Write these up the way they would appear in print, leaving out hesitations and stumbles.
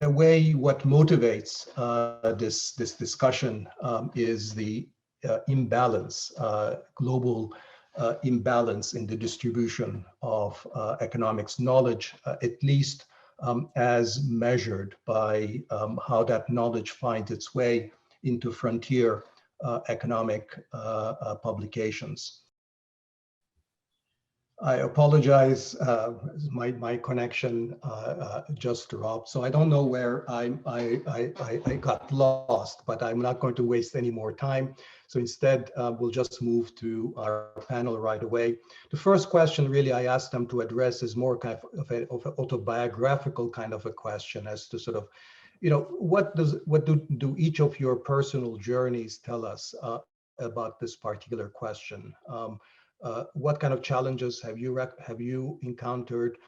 a way, what motivates this discussion is the imbalance, global imbalance in the distribution of economics knowledge, at least as measured by how that knowledge finds its way into frontier economic publications. I apologize, my connection just dropped, so I don't know where I got lost, but I'm not going to waste any more time. So instead, we'll just move to our panel right away. The first question really I asked them to address is more kind of an autobiographical kind of a question as to sort of, you know, what do each of your personal journeys tell us about this particular question? What kind of challenges have you encountered?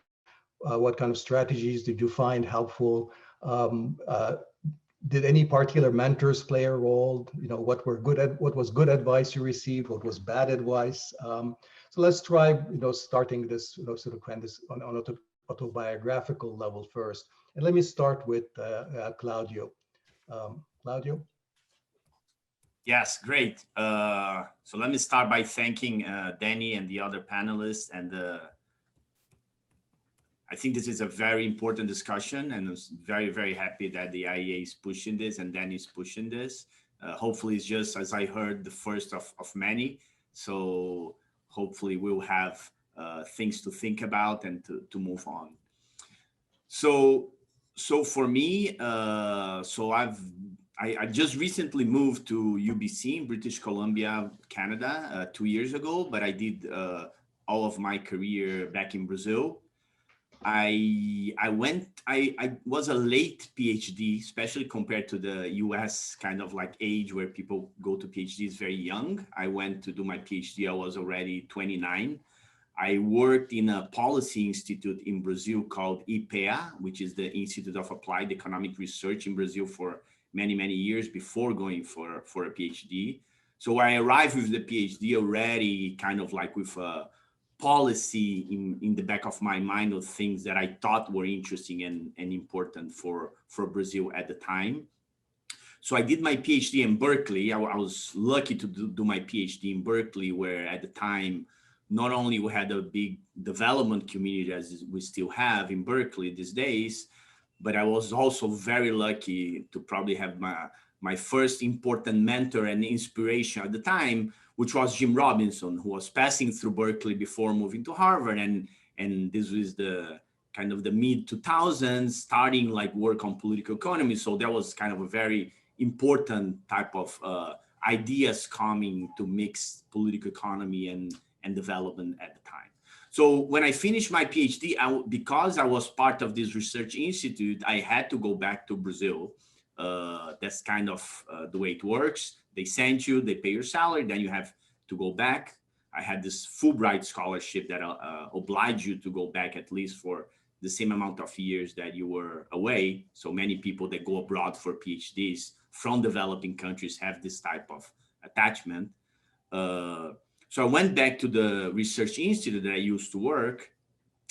What kind of strategies did you find helpful? Did any particular mentors play a role? You know, what was good advice you received? What was bad advice? So let's try, you know, starting this, you know, sort of kind of this on autobiographical level first. And let me start with Claudio. Claudio. Yes, great. So let me start by thanking Dani and the other panelists. And I think this is a very important discussion, and I'm very, very happy that the IEA is pushing this and Dani is pushing this. Hopefully it's just, as I heard, the first of many. So hopefully we'll have things to think about and to move on. So for me, I just recently moved to UBC in British Columbia, Canada, 2 years ago, but I did all of my career back in Brazil. I was a late PhD, especially compared to the US kind of like age where people go to PhDs very young. I went to do my PhD, I was already 29. I worked in a policy institute in Brazil called IPEA, which is the Institute of Applied Economic Research in Brazil for many, many years before going for a PhD. So I arrived with the PhD already kind of like with a policy in the back of my mind of things that I thought were interesting and important for Brazil at the time. So I did my PhD in Berkeley. I was lucky to do my PhD in Berkeley, where at the time, not only we had a big development community as we still have in Berkeley these days, but I was also very lucky to probably have my first important mentor and inspiration at the time, which was Jim Robinson, who was passing through Berkeley before moving to Harvard. And this was the kind of the mid 2000s, starting like work on political economy. So that was kind of a very important type of ideas coming to mix political economy and development at the time. So when I finished my PhD, because I was part of this research institute, I had to go back to Brazil. That's kind of the way it works. They send you, they pay your salary, then you have to go back. I had this Fulbright scholarship that obliged you to go back at least for the same amount of years that you were away. So many people that go abroad for PhDs from developing countries have this type of attachment. So I went back to the research institute that I used to work.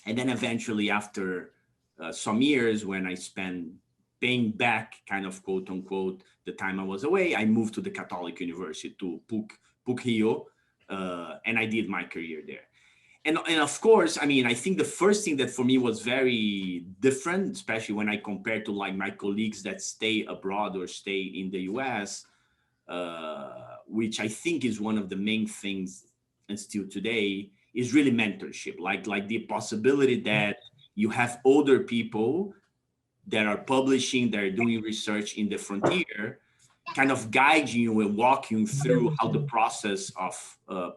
And then eventually after some years when I spent paying back kind of quote unquote, the time I was away, I moved to the Catholic University, to PUC-Rio, and I did my career there. And of course, I mean, I think the first thing that for me was very different, especially when I compare to like my colleagues that stay abroad or stay in the US, which I think is one of the main things and still today, is really mentorship, like the possibility that you have older people that are publishing, that are doing research in the frontier, kind of guiding you and walking you through how the process of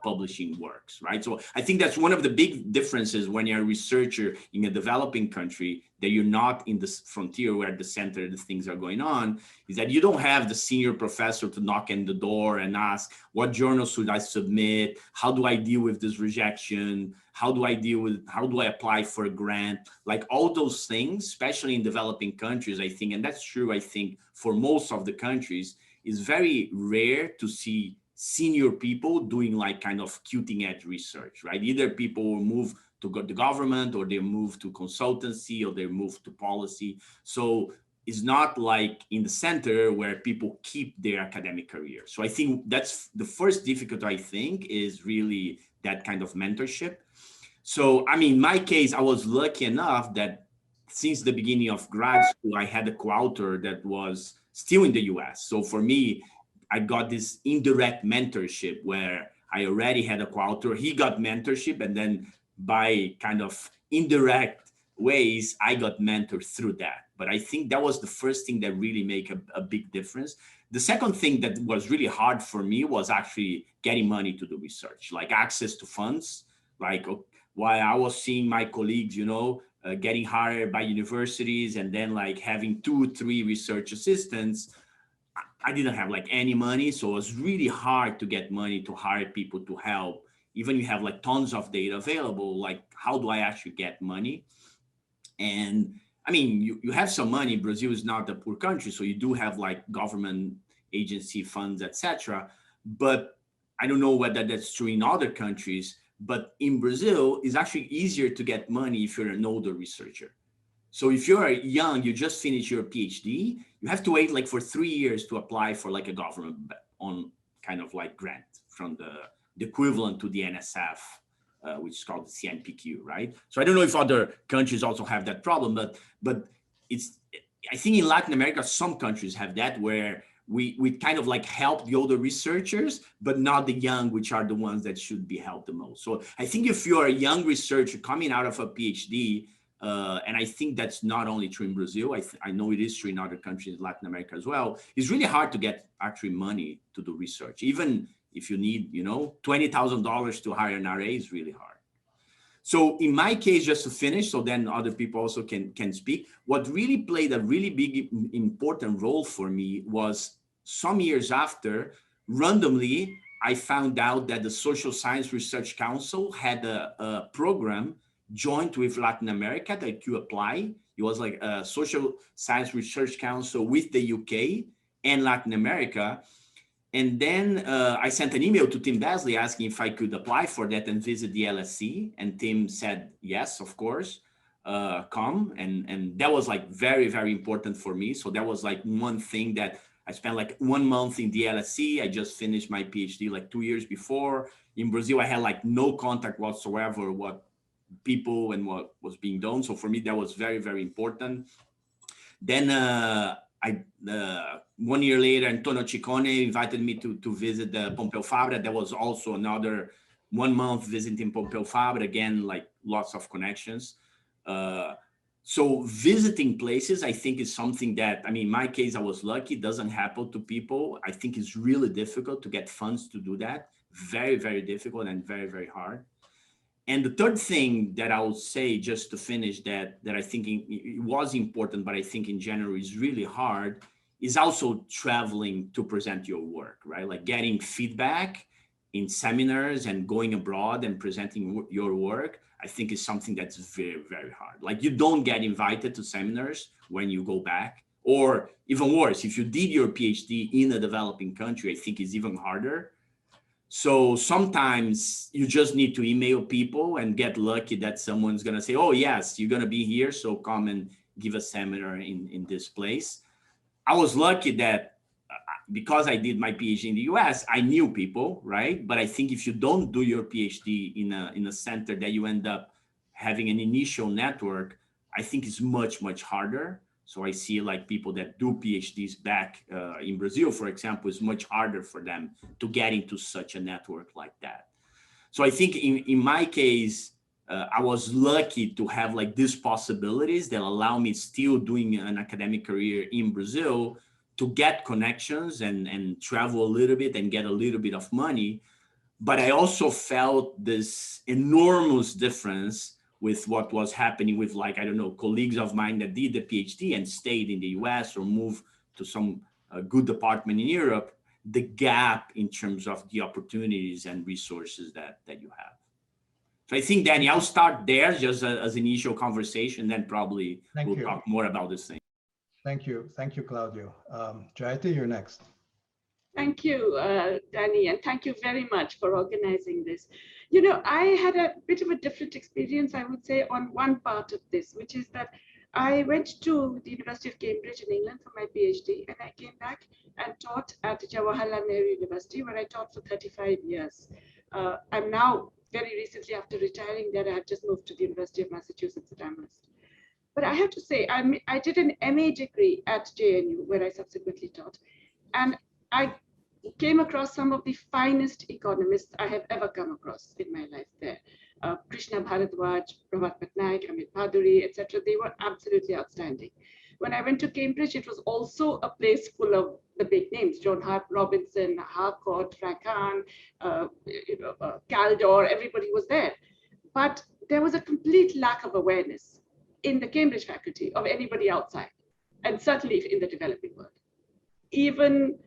publishing works, right? So I think that's one of the big differences when you're a researcher in a developing country, that you're not in the frontier where at the center the things are going on, is that you don't have the senior professor to knock on the door and ask, what journal should I submit? How do I deal with this rejection? How do I apply for a grant? Like all those things, especially in developing countries, I think, and that's true, I think, for most of the countries, is very rare to see senior people doing like kind of cutting edge research, right? Either people will move to the government, or they move to consultancy, or they move to policy. So is not like in the center where people keep their academic career. So I think that's the first difficulty, I think, is really that kind of mentorship. So, I mean, in my case, I was lucky enough that since the beginning of grad school, I had a co-author that was still in the US. So for me, I got this indirect mentorship where I already had a co-author. He got mentorship, and then by kind of indirect ways, I got mentored through that. But I think that was the first thing that really made a big difference. The second thing that was really hard for me was actually getting money to do research, like access to funds. Like while I was seeing my colleagues, getting hired by universities and then like having 2-3 research assistants, I didn't have like any money. So it was really hard to get money to hire people to help. Even you have like tons of data available, like how do I actually get money? And I mean, you have some money. Brazil is not a poor country, so you do have like government agency funds, etc. But I don't know whether that's true in other countries, but in Brazil, it's actually easier to get money if you're an older researcher. So if you're young, you just finished your PhD, you have to wait like for 3 years to apply for like a government on kind of like grant from the equivalent to the NSF, which is called the CNPq, right? So I don't know if other countries also have that problem, but I think in Latin America, some countries have that where we kind of like help the older researchers, but not the young, which are the ones that should be helped the most. So I think if you're a young researcher coming out of a PhD, and I think that's not only true in Brazil, I know it is true in other countries in Latin America as well, it's really hard to get actually money to do research. Even if you need, $20,000 to hire an RA is really hard. So in my case, just to finish, so then other people also can speak, what really played a really big, important role for me was some years after, randomly, I found out that the Social Science Research Council had a program joint with Latin America that you apply. It was like a Social Science Research Council with the UK and Latin America. And then I sent an email to Tim Basley asking if I could apply for that and visit the LSE. And Tim said, yes, of course, come. And that was like very, very important for me. So that was like one thing that I spent like 1 month in the LSE. I just finished my PhD like 2 years before. In Brazil, I had like no contact whatsoever what people and what was being done. So for me, that was very, very important. Then 1 year later, Antonio Ciccone invited me to visit the Pompeu Fabra. That was also another 1 month visiting Pompeu Fabra. Again, like lots of connections. So visiting places, I think, is something that, I mean, in my case, I was lucky. It doesn't happen to people. I think it's really difficult to get funds to do that. Very, very difficult and very, very hard. And the third thing that I would say, just to finish that I think it was important, but I think in general is really hard, is also traveling to present your work, right? Like getting feedback in seminars and going abroad and presenting your work, I think is something that's very, very hard. Like you don't get invited to seminars when you go back, or even worse, if you did your PhD in a developing country, I think it's even harder. So sometimes you just need to email people and get lucky that someone's going to say, oh, yes, you're going to be here, so come and give a seminar in this place. I was lucky that because I did my PhD in the US, I knew people, right? But I think if you don't do your PhD in a center that you end up having an initial network, I think it's much, much harder. So I see like people that do PhDs back in Brazil, for example, it's much harder for them to get into such a network like that. So I think in my case, I was lucky to have like these possibilities that allow me still doing an academic career in Brazil to get connections and travel a little bit and get a little bit of money. But I also felt this enormous difference with what was happening with, like, I don't know, colleagues of mine that did the PhD and stayed in the US or moved to some good department in Europe, the gap in terms of the opportunities and resources that you have. So I think, Dani, I'll start there just as initial conversation, then probably we'll talk more about this thing. Thank you, Claudio. Jayati, you're next. Thank you, Dani, and thank you very much for organizing this. You know, I had a bit of a different experience, I would say, on one part of this, which is that I went to the University of Cambridge in England for my PhD, and I came back and taught at Jawaharlal Nehru University, where I taught for 35 years. I'm now, very recently after retiring there, I have just moved to the University of Massachusetts at Amherst. But I have to say, I did an MA degree at JNU, where I subsequently taught, and I came across some of the finest economists I have ever come across in my life there. Krishna Bharadwaj, Prabhat Patnaik, Amit Bhaduri, etc. They were absolutely outstanding. When I went to Cambridge, it was also a place full of the big names: John Hart Robinson, Harcourt, Frank Hahn, Caldor, everybody was there. But there was a complete lack of awareness in the Cambridge faculty of anybody outside, and certainly in the developing world. Even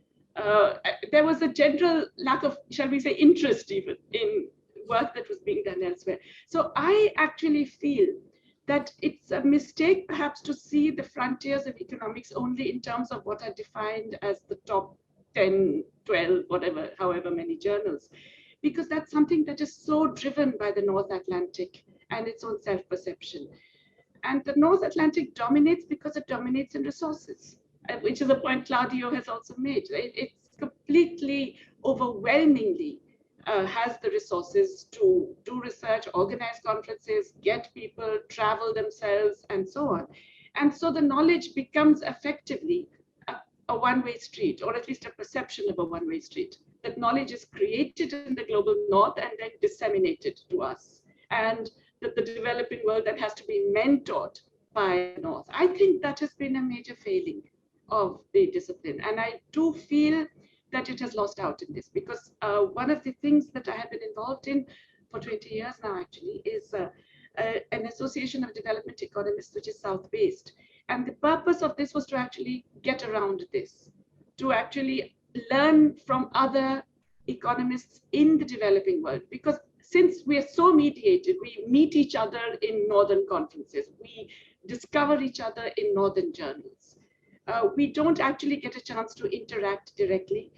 there was a general lack of, shall we say, interest even in work that was being done elsewhere. So I actually feel that it's a mistake perhaps to see the frontiers of economics only in terms of what are defined as the top 10, 12, whatever, however many journals, because that's something that is so driven by the North Atlantic and its own self-perception. And the North Atlantic dominates because it dominates in resources, which is a point Claudio has also made. It's completely, overwhelmingly has the resources to do research, organize conferences, get people, travel themselves, and so on. And so the knowledge becomes effectively a one-way street, or at least a perception of a one-way street. That knowledge is created in the global north and then disseminated to us. And that the developing world that has to be mentored by the north. I think that has been a major failing of the discipline. And I do feel that it has lost out in this, because one of the things that I have been involved in for 20 years now actually is an association of development economists, which is South-based. And the purpose of this was to actually get around this, to actually learn from other economists in the developing world, because since we are so mediated, we meet each other in northern conferences, we discover each other in northern journals. We don't actually get a chance to interact directly.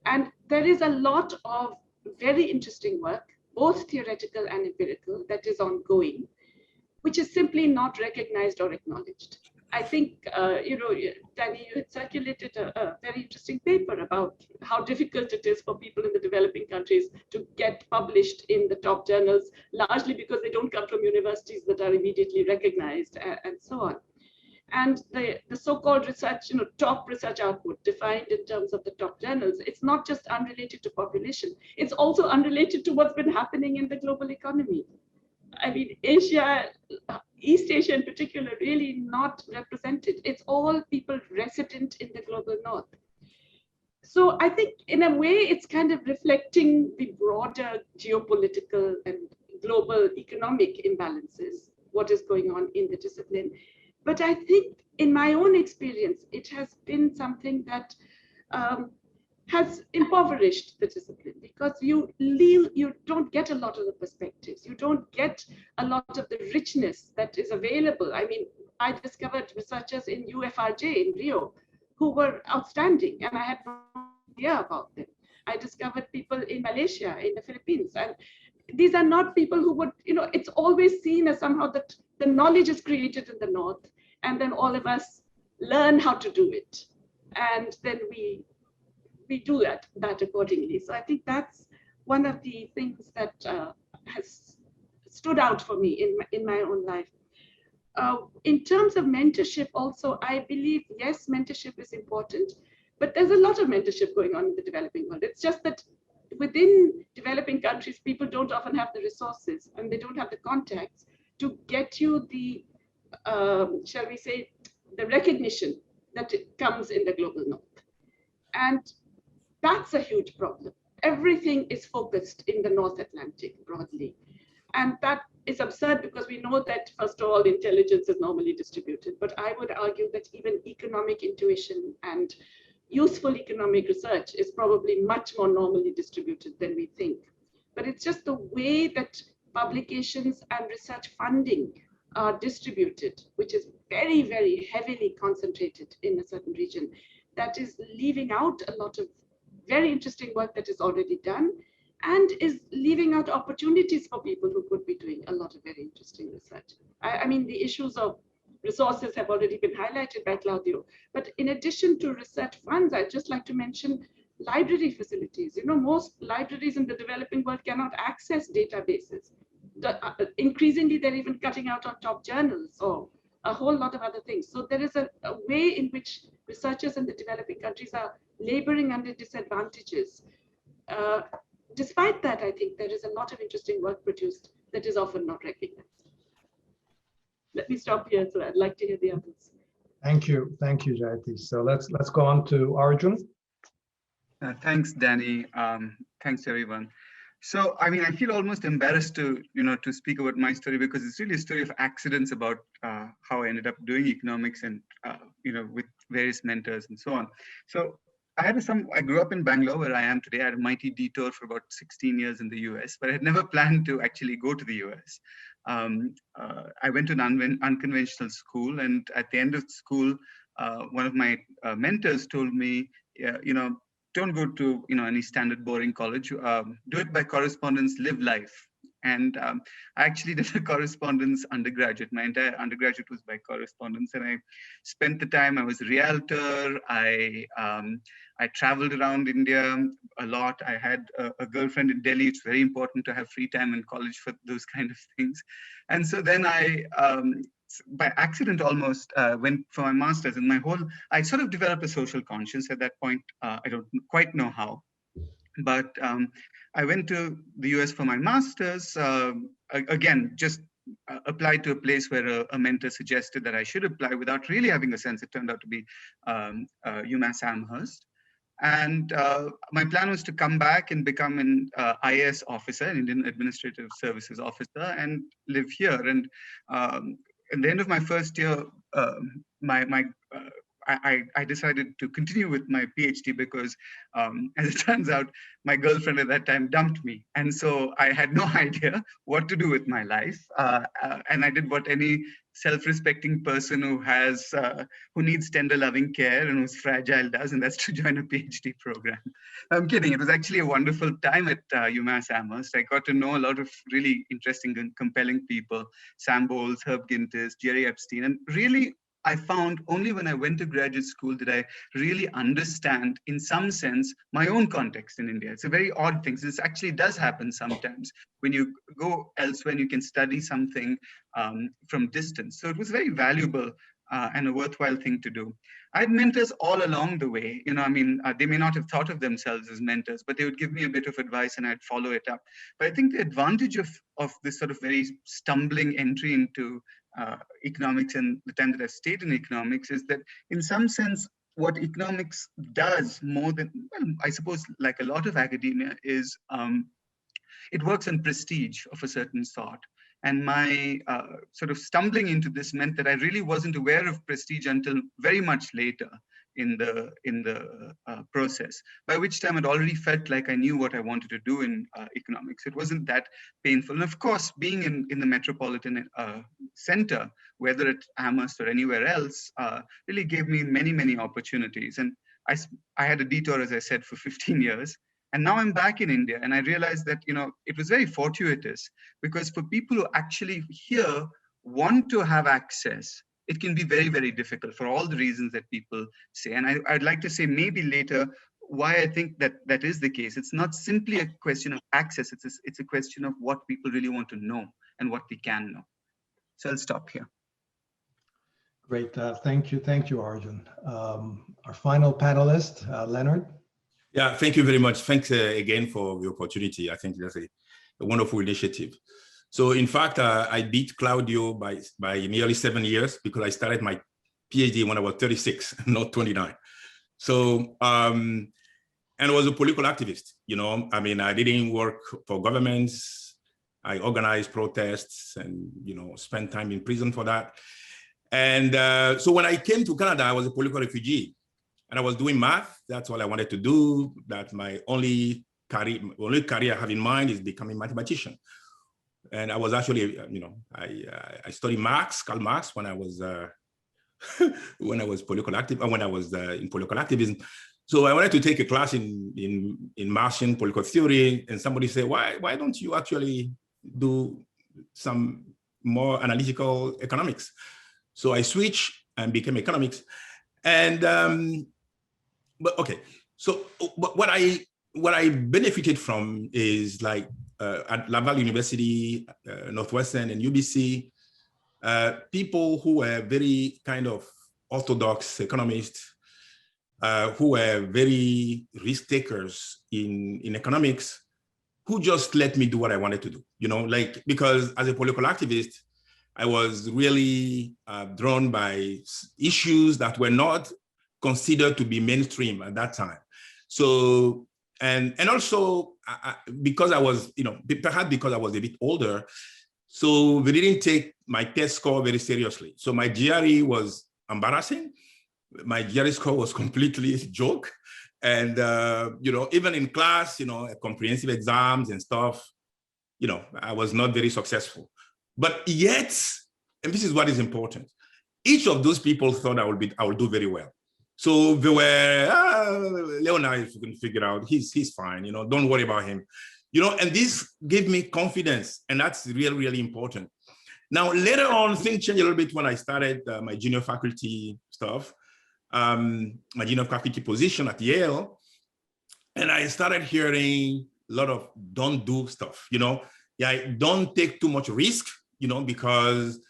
And there is a lot of very interesting work, both theoretical and empirical, that is ongoing, which is simply not recognized or acknowledged. I think, Dani, you had circulated a very interesting paper about how difficult it is for people in the developing countries to get published in the top journals, largely because they don't come from universities that are immediately recognized, and so on. And the so-called research, top research output defined in terms of the top journals, it's not just unrelated to population, it's also unrelated to what's been happening in the global economy. I mean, Asia, East Asia in particular, really not represented. It's all people resident in the global north. So I think in a way, it's kind of reflecting the broader geopolitical and global economic imbalances, what is going on in the discipline. But I think in my own experience, it has been something that has impoverished the discipline, because you don't get a lot of the perspectives. You don't get a lot of the richness that is available. I mean, I discovered researchers in UFRJ in Rio who were outstanding, and I had no idea about them. I discovered people in Malaysia, in the Philippines, and these are not people who would, it's always seen as somehow that the knowledge is created in the north, and then all of us learn how to do it, and then we do that accordingly. So I think that's one of the things that has stood out for me in my own life. In terms of mentorship also, I believe, yes, mentorship is important, but there's a lot of mentorship going on in the developing world. It's just that within developing countries, people don't often have the resources and they don't have the contacts to get you the, shall we say, the recognition that it comes in the global north. And that's a huge problem. Everything is focused in the North Atlantic broadly. And that is absurd, because we know that, first of all, intelligence is normally distributed. But I would argue that even economic intuition and useful economic research is probably much more normally distributed than we think. But it's just the way that publications and research funding are distributed, which is very, very heavily concentrated in a certain region, that is leaving out a lot of very interesting work that is already done, and is leaving out opportunities for people who could be doing a lot of very interesting research. I mean, the issues of resources have already been highlighted by Claudio. But in addition to research funds, I'd just like to mention library facilities. You know, most libraries in the developing world cannot access databases. Increasingly, they're even cutting out on top journals or a whole lot of other things. So there is a way in which researchers in the developing countries are laboring under disadvantages. Despite that, I think there is a lot of interesting work produced that is often not recognized. Let me stop here. So I'd like to hear the others. Thank you, Jayati. So let's go on to Arjun. Thanks, Dani. Thanks, everyone. So, I mean, I feel almost embarrassed to, to speak about my story because it's really a story of accidents about how I ended up doing economics and, with various mentors and so on. So I grew up in Bangalore where I am today. I had a mighty detour for about 16 years in the US, but I had never planned to actually go to the US. I went to an unconventional school, and at the end of school, one of my mentors told me, don't go to any standard boring college. Do it by correspondence, live life. And I actually did a correspondence undergraduate. My entire undergraduate was by correspondence, and I spent the time. I was a realtor. I traveled around India a lot. I had a girlfriend in Delhi. It's very important to have free time in college for those kind of things. And so then I, by accident almost, went for my master's, and I sort of developed a social conscience at that point. I don't quite know how, but I went to the US for my master's. Again, just applied to a place where a mentor suggested that I should apply without really having a sense. It turned out to be UMass Amherst. And my plan was to come back and become an IAS officer, an Indian Administrative Services officer, and live here. And at the end of my first year, I decided to continue with my PhD because, as it turns out, my girlfriend at that time dumped me. And so I had no idea what to do with my life. And I did what any self-respecting person who needs tender loving care and who's fragile does, and that's to join a PhD program. I'm kidding. It was actually a wonderful time at UMass Amherst. I got to know a lot of really interesting and compelling people, Sam Bowles, Herb Gintis, Jerry Epstein, and really, I found only when I went to graduate school did I really understand, in some sense, my own context in India. It's a very odd thing. This actually does happen sometimes when you go elsewhere and you can study something from distance. So it was very valuable and a worthwhile thing to do. I had mentors all along the way. They may not have thought of themselves as mentors, but they would give me a bit of advice and I'd follow it up. But I think the advantage of this sort of very stumbling entry into economics and the time that I've stayed in economics is that in some sense, what economics does more than, well, I suppose like a lot of academia is it works on prestige of a certain sort. And my sort of stumbling into this meant that I really wasn't aware of prestige until very much later in the process, by which time I'd already felt like I knew what I wanted to do in economics. It wasn't that painful. And of course, being in the metropolitan center, whether at Amherst or anywhere else, really gave me many, many opportunities. And I had a detour, as I said, for 15 years. And now I'm back in India, and I realized that, it was very fortuitous, because for people who actually here want to have access, it can be very, very difficult for all the reasons that people say. And I'd like to say maybe later why I think that is the case. It's not simply a question of access. It's a question of what people really want to know and what they can know. So I'll stop here. Great. Thank you, Arjun. Our final panelist, Leonard. Yeah, thank you very much. Thanks again for the opportunity. I think that's a wonderful initiative. So in fact, I beat Claudio by nearly 7 years because I started my PhD when I was 36, not 29. So, and I was a political activist, I didn't work for governments. I organized protests and, spent time in prison for that. And so when I came to Canada, I was a political refugee and I was doing math. That's all I wanted to do. That's my only career I have in mind is becoming a mathematician. And I was actually, I studied Karl Marx when I was political active, when I was in political activism. So I wanted to take a class in Marxian political theory, and somebody said, why don't you actually do some more analytical economics? So I switched and became economics. And, but okay. So what I benefited from is like at Laval University, Northwestern and UBC, people who were very kind of orthodox economists, who were very risk takers in economics, who just let me do what I wanted to do, you know, like, because as a political activist, I was really drawn by issues that were not considered to be mainstream at that time. So, and also because I was, you know, perhaps because I was a bit older, so they didn't take my test score very seriously. So my GRE was embarrassing. My GRE score was completely a joke. And, you know, even in class, you know, comprehensive exams and stuff, you know, I was not very successful. But yet, and this is what is important, each of those people thought I would do very well. So they were, Leonard, if you can figure out, he's fine, you know, don't worry about him. You know, and this gave me confidence, and that's really, really important. Now, later on, things changed a little bit when I started my junior faculty stuff, my junior faculty position at Yale, and I started hearing a lot of don't do stuff, you know, yeah, don't take too much risk, you know, because,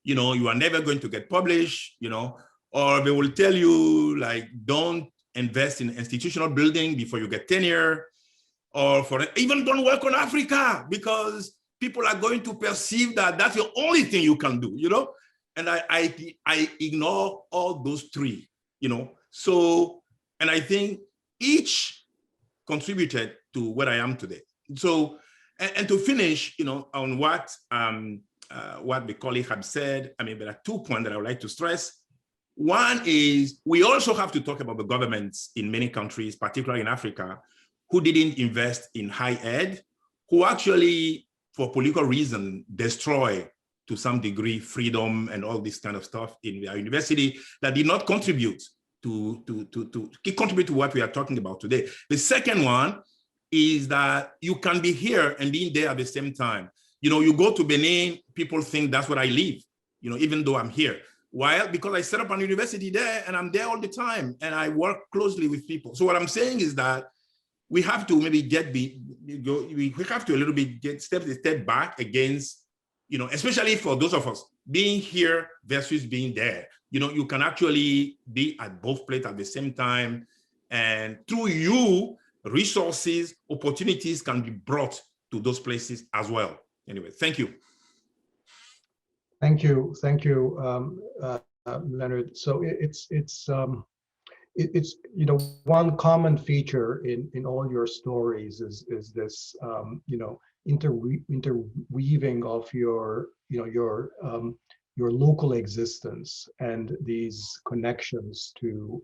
you know, you are never going to get published, you know, or they will tell you like, don't invest in institutional building before you get tenure, or even don't work on Africa because people are going to perceive that that's the only thing you can do, you know? And I ignore all those three, you know? So, and I think each contributed to where I am today. So, and to finish, you know, on what the colleague had said, I mean, there are 2 points that I would like to stress. One is we also have to talk about the governments in many countries, particularly in Africa, who didn't invest in high ed, who actually, for political reason, destroy to some degree freedom and all this kind of stuff in their university that did not contribute to what we are talking about today. The second one is that you can be here and being there at the same time. You know, you go to Benin, people think that's where I live, you know, even though I'm here. Why? Because I set up an university there and I'm there all the time and I work closely with people. So what I'm saying is that we have to maybe we have to a little bit step back against, you know, especially for those of us being here versus being there. You know, you can actually be at both places at the same time, and through you, resources, opportunities can be brought to those places as well. Anyway, thank you. Thank you, Leonard. So it's you know, one common feature in all your stories is this you know, interweaving of your, you know, your local existence and these connections to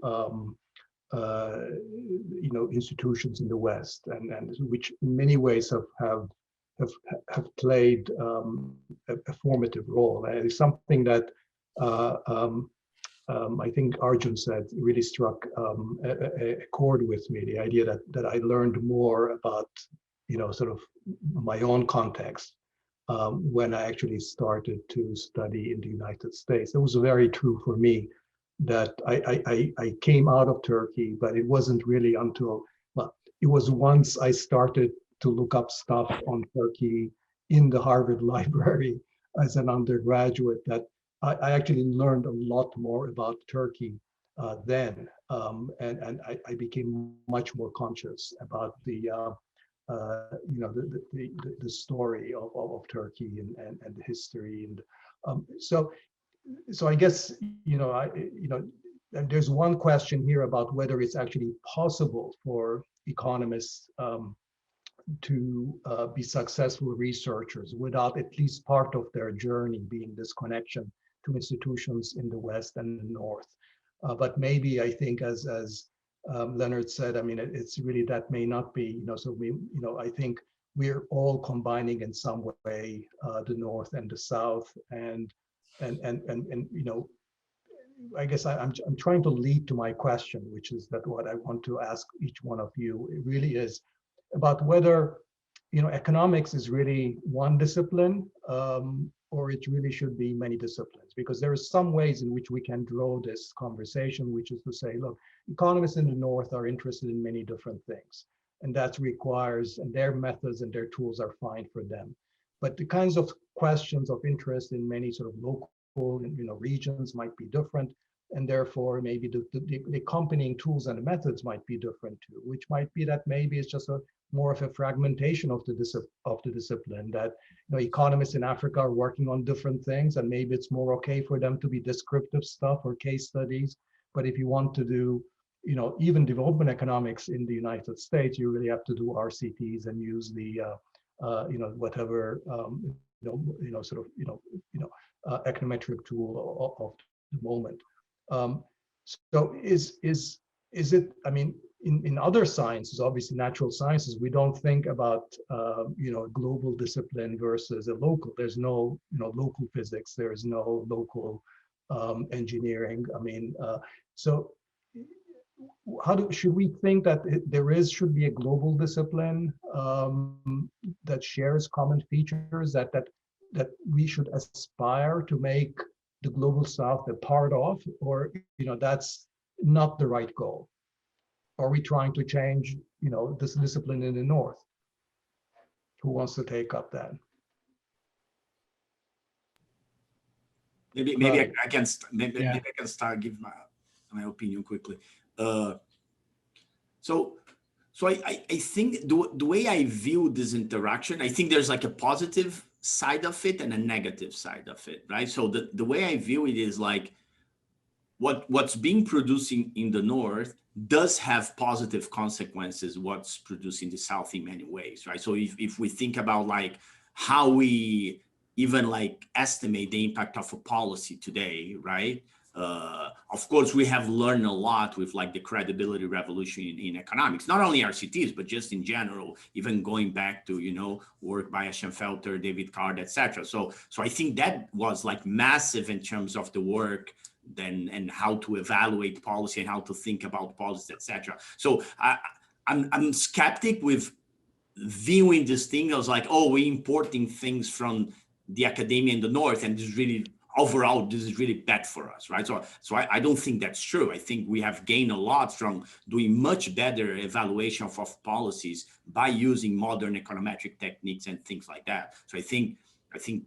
you know, institutions in the West, and which in many ways have played a formative role. And it's something that I think Arjun said really struck a chord with me, the idea that I learned more about, you know, sort of my own context when I actually started to study in the United States. It was very true for me that I came out of Turkey, but it wasn't really until, well, it was once I started to look up stuff on Turkey in the Harvard Library as an undergraduate that I actually learned a lot more about Turkey then, and I became much more conscious about the you know, the story of Turkey and the history, and so I guess, you know, there's one question here about whether it's actually possible for economists to be successful researchers without at least part of their journey being this connection to institutions in the West and the North. But maybe I think, as Leonard said, I mean, it's really, that may not be, you know, so we, you know, I think we're all combining in some way the North and the South, and you know, I guess I'm trying to lead to my question, which is that what I want to ask each one of you, it really is about whether, you know, economics is really one discipline, or it really should be many disciplines, because there are some ways in which we can draw this conversation, which is to say, look, economists in the North are interested in many different things, and that requires, and their methods and their tools are fine for them. But the kinds of questions of interest in many sort of local, regions might be different, and therefore maybe the accompanying tools and the methods might be different too, which might be that maybe it's just more of a fragmentation of the discipline, that economists in Africa are working on different things, and maybe it's more okay for them to be descriptive stuff or case studies. But if you want to do, even development economics in the United States, you really have to do RCTs and use the, whatever, econometric tool of the moment. So is it, I mean, in other sciences, obviously natural sciences, we don't think about, global discipline versus a local. There's no, local physics. There is no local engineering. I mean, so should we think that should be a global discipline that shares common features that we should aspire to make the global South a part of, or that's not the right goal? Are we trying to change, this discipline in the North? Who wants to take up that? Maybe I can maybe I can start give my opinion quickly. So I think the way I view this interaction, I think there's like a positive side of it and a negative side of it, right? So the way I view it is like what's being produced in the North does have positive consequences, what's produced in the South in many ways, right? So if we think about like how we even like estimate the impact of a policy today, right? Of course, we have learned a lot with like the credibility revolution in economics, not only RCTs, but just in general, even going back to, work by Schoenfelder, David Card, etc. So I think that was like massive in terms of the work then and how to evaluate policy and how to think about policy, etc. So I'm skeptic with viewing this thing as like, oh, we're importing things from the academia in the North, and this is really overall, this is really bad for us, right? So I don't think that's true. I think we have gained a lot from doing much better evaluation of policies by using modern econometric techniques and things like that. So I think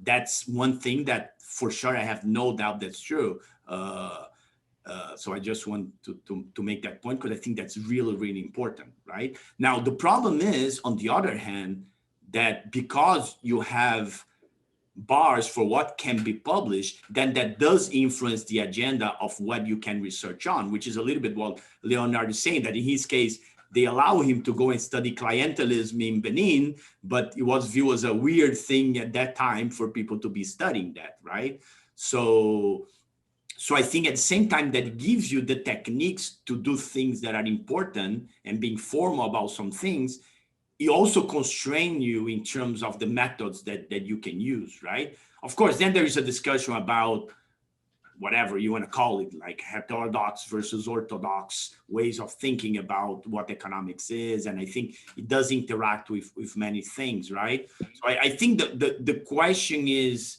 that's one thing that for sure I have no doubt that's true. So I just want to make that point because I think that's really, really important, right? Now, the problem is, on the other hand, that because you have bars for what can be published, then that does influence the agenda of what you can research on, which is a little bit what Leonard is saying, that in his case, they allow him to go and study clientelism in Benin, but it was viewed as a weird thing at that time for people to be studying that, right? So I think at the same time that it gives you the techniques to do things that are important and being formal about some things, it also constrains you in terms of the methods that you can use, right? Of course, then there is a discussion about whatever you want to call it, like heterodox versus orthodox ways of thinking about what economics is. And I think it does interact with many things, right? So I think the question is,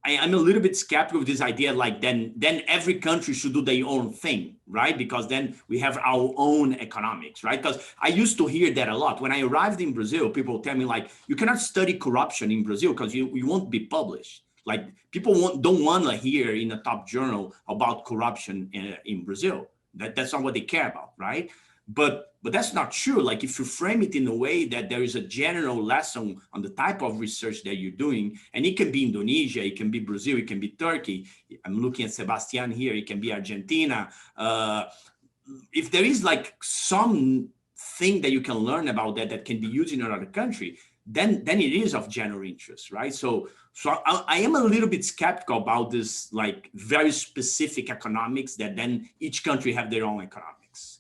I'm a little bit skeptical of this idea, like then every country should do their own thing, right? Because then we have our own economics, right? Because I used to hear that a lot. When I arrived in Brazil, people tell me like, you cannot study corruption in Brazil because you won't be published. Like people don't want to hear in a top journal about corruption in Brazil. That's not what they care about, right? But that's not true. Like if you frame it in a way that there is a general lesson on the type of research that you're doing, and it can be Indonesia, it can be Brazil, it can be Turkey. I'm looking at Sebastian here, it can be Argentina. If there is like some thing that you can learn about that can be used in another country, then it is of general interest, right? So I am a little bit skeptical about this like very specific economics that then each country have their own economics.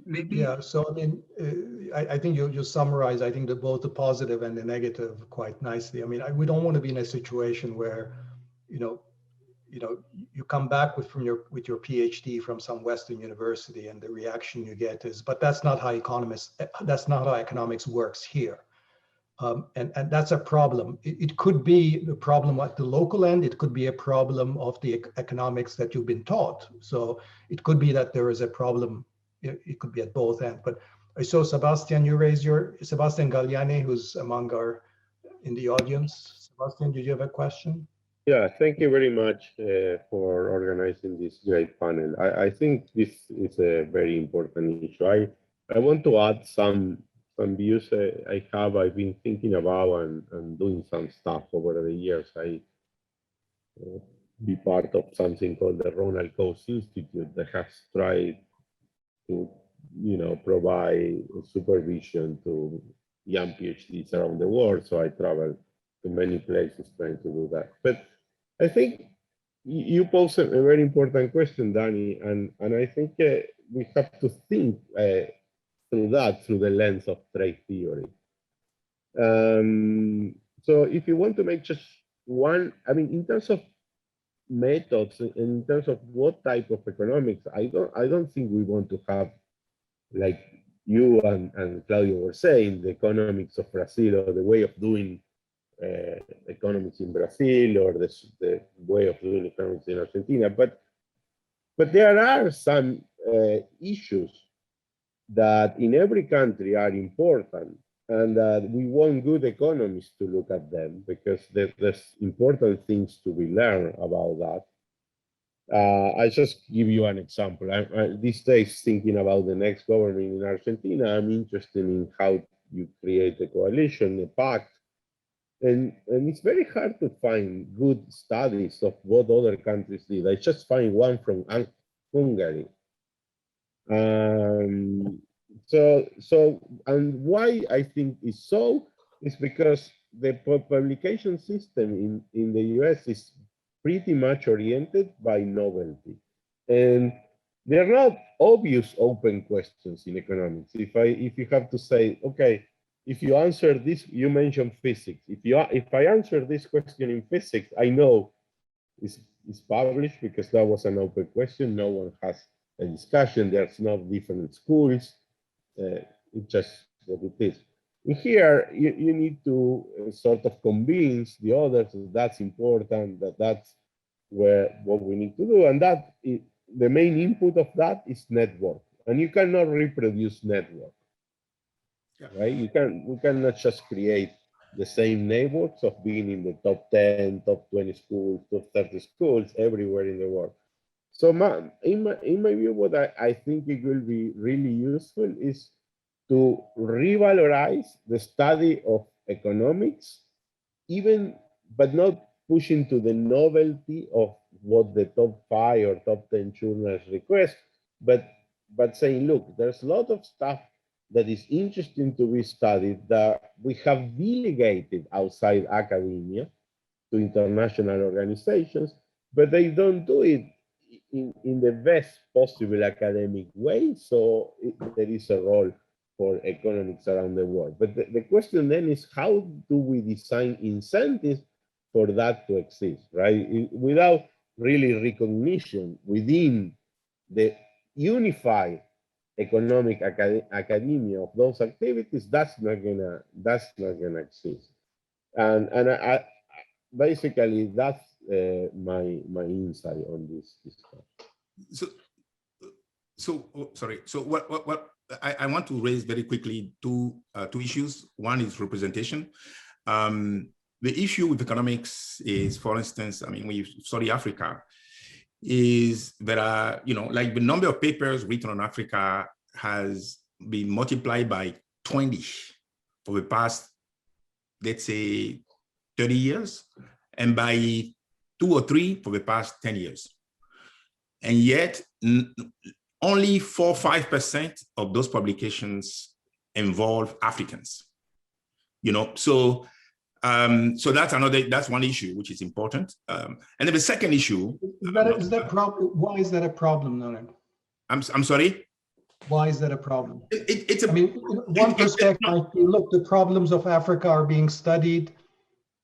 Maybe. Yeah, so I mean, I think you summarize, I think that both the positive and the negative quite nicely. I mean, we don't want to be in a situation where, you come back with your PhD from some Western university and the reaction you get is, but that's not how economics works here. And that's a problem. It could be a problem at the local end. It could be a problem of the economics that you've been taught. So it could be that there is a problem. It could be at both ends. But I saw Sebastian, Sebastian Galliani, who's among our in the audience. Sebastian, did you have a question? Yeah, thank you very much for organizing this great panel. I think this is a very important issue. I want to add some views I've been thinking about and doing some stuff over the years. I be part of something called the Ronald Ghosh Institute that has tried to, provide supervision to young PhDs around the world. So I travel to many places trying to do that. But I think you pose a very important question, Dani, and I think we have to think through the lens of trade theory. So if you want to make just one, in terms of methods, in terms of what type of economics, I don't think we want to have, like you and Claudio were saying, the economics of Brazil or the way of doing economics in Brazil or the way of doing economics in Argentina. But there are some issues that in every country are important, and that we want good economists to look at them because there's important things to be learned about that. I just give you an example. These days, thinking about the next government in Argentina, I'm interested in how you create a coalition, a pact. And it's very hard to find good studies of what other countries did. I just find one from Hungary. And why I think is so is because the publication system in the US is pretty much oriented by novelty. And they're not obvious open questions in economics. If you have to say, okay, if you answer this, you mentioned physics. If I answer this question in physics, I know it's published because that was an open question. No one has a discussion. There's no different schools. It's just what it is. In here, you need to sort of convince the others that that's important, that's what we need to do. And the main input of that is network. And you cannot reproduce network. Right? We cannot just create the same networks of being in the top 10, top 20 schools, top 30 schools everywhere in the world. So in my view, what I think it will be really useful is to revalorize the study of economics, but not pushing to the novelty of what the top 5 or top 10 journals request, but saying, look, there's a lot of stuff that is interesting to be studied that we have delegated outside academia to international organizations, but they don't do it in the best possible academic way. So there is a role for economics around the world. But the question then is, how do we design incentives for that to exist, right? Without really recognition within the unified economic academia of those activities, that's not gonna exist. And I basically that's my insight on this discussion. Sorry. So what I want to raise very quickly two issues. One is representation. The issue with economics is, for instance, when you study Africa, is there are, like the number of papers written on Africa has been multiplied by 20 for the past, let's say, 30 years, and by 2 or 3 for the past 10 years. And yet, only 4 or 5% of those publications involve Africans. So that's one issue which is important. And then the second issue. Is that problem? Why is that a problem, Leonard? I'm sorry? Why is that a problem? One perspective might be, look, the problems of Africa are being studied.